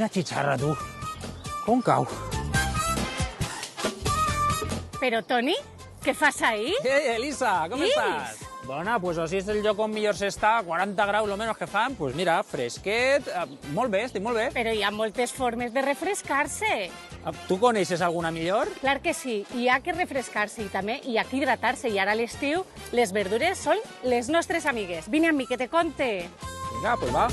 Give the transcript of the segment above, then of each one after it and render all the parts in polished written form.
Quina xitxarra, tu. Com cau? Però, Toni, què fas ahí? Ei, Elisa, com estàs? Dona, pues així és el lloc on millor s'està, 40 graus lo menos que fan, pues mira, fresquet, molt bé, estic molt bé. Però hi ha moltes formes de refrescar-se. Tu coneixes alguna millor? Clar que sí, hi ha que refrescar-se i també hi ha que hidratar-se. I ara a l'estiu les verdures són les nostres amigues. Vine amb mi, que te conte. Vinga, pues va.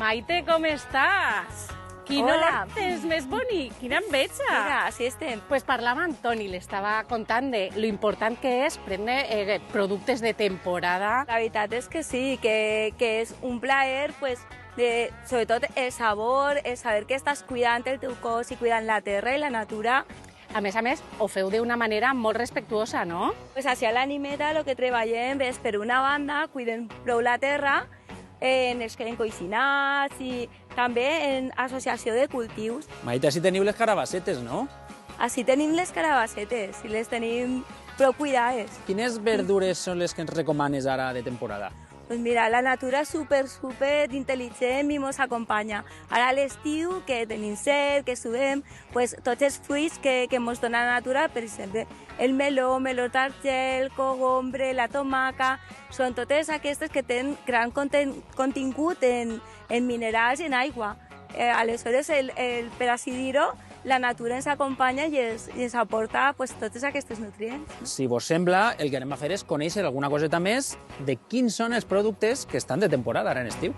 Maite, com estàs? Quin Hola. hort és més bonic, quina enveja. Mira, així estem. Pues parlava amb Toni, le estava contant de lo important que és prendre productes de temporada. La veritat és que sí, que és un plaer, pues, sobretot el sabor, el saber que estàs cuidant el teu cos i cuidant la terra i la natura. A més, ho feu d'una manera molt respectuosa, no? Pues així a l'Animeta el que treballem és, per una banda, cuidem prou la terra, en els que hem coixinats i també en associació de cultius. Maite, així teniu les carabassetes, no? Així tenim les carabassetes i les tenim prou cuidades. Quines verdures són les que ens recomanes ara de temporada? Pues mira, la natura és super intel·ligent i ens acompanya. Ara a l'estiu, que tenim set, que sudem, pues, tots els fruits que ens dona la natura, per exemple, el meló d'argel, el cogombre, la tomaca, són totes aquestes que tenen gran contingut en minerals i en aigua. Aleshores, per així dir-ho, la natura ens acompanya i ens aporta pues, tots aquests nutrients. Si vos sembla, el que anem a fer és conèixer alguna coseta més de quins són els productes que estan de temporada ara en estiu.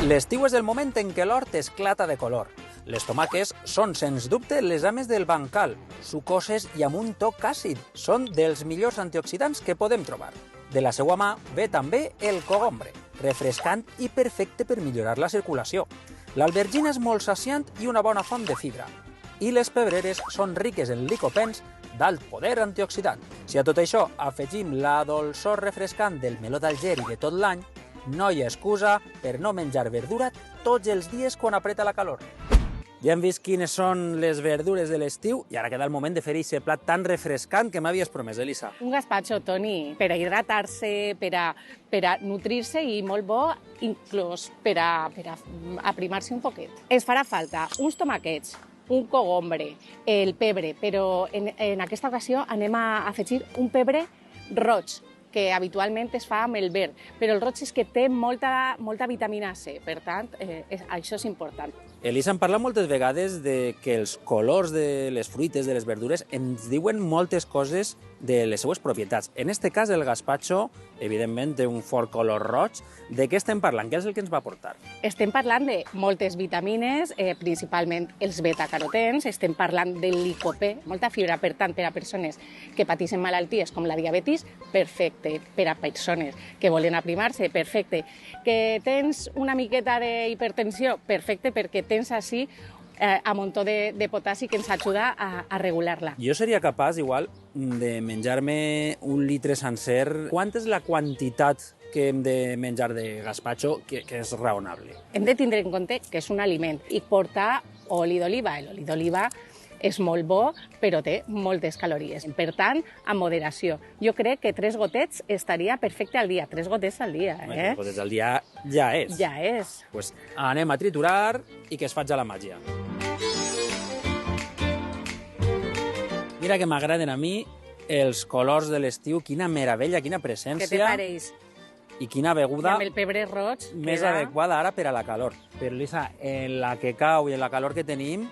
L'estiu és el moment en què l'hort esclata de color. Les tomaques són, sens dubte, les ames del bancal, sucoses i amb un toc àcid. Són dels millors antioxidants que podem trobar. De la seva mà ve també el cogombre, refrescant i perfecte per millorar la circulació. L'albergina és molt saciant i una bona font de fibra. I les pebreres són riques en licopens d'alt poder antioxidant. Si a tot això afegim la dolçor refrescant del meló d'Alger i de tot l'any, no hi ha excusa per no menjar verdura tots els dies quan apreta la calor. Ja hem vist quines són les verdures de l'estiu i ara queda el moment de fer aquest plat tan refrescant que m'havies promès, Elisa. Un gazpacho, Toni, per a hidratar-se, per a nutrir-se i molt bo, inclús per a aprimar-se un poquet. Ens farà falta uns tomaquets, un cogombre, el pebre, però en aquesta ocasió anem a afegir un pebre roig, que habitualment es fa amb el verd, però el roig és que té molta vitamina C, per tant, això és important. Elisa, em parla moltes vegades de que els colors de les fruites, de les verdures, ens diuen moltes coses de les seues propietats. En aquest cas, el gazpacho, evidentment, té un fort color roig. De què estem parlant? Què és el que ens va aportar? Estem parlant de moltes vitamines, principalment els betacarotens, estem parlant del licopè, molta fibra, per tant, per a persones que pateixen malalties com la diabetis, perfecte. Per a persones que volen aprimar-se, perfecte. Que tens una miqueta d'hipertensió, perfecte, perquè tens així un muntó de potassi que ens ajuda a regular-la. Jo seria capaç, igual, de menjar-me un litre sencer. Quant és la quantitat que hem de menjar de gazpacho que és raonable? Hem de tindre en compte que és un aliment i porta oli d'oliva. L'oli d'oliva és molt bo, però té moltes calories. Per tant, amb moderació. Jo crec que 3 gotets estaria perfecte al dia. 3 gotets al dia, 3 gotets al dia ja és. Ja és. Pues anem a triturar i que es faci la màgia. Mira que m'agraden a mi els colors de l'estiu. Quina meravella, quina presència. Què te pareix? I quina beguda amb el pebre roig més adequada ara per a la calor. Però, Elisa, en la que cau i en la calor que tenim,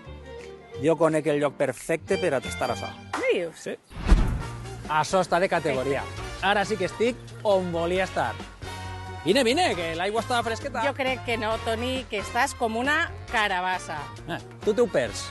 jo conec el lloc perfecte per a tastar això. Dius? Sí. Això està de categoria. Ara sí que estic on volia estar. Vine, que l'aigua està fresqueta. Jo crec que no, Toni, que estàs com una carabassa. Tu t'ho perds.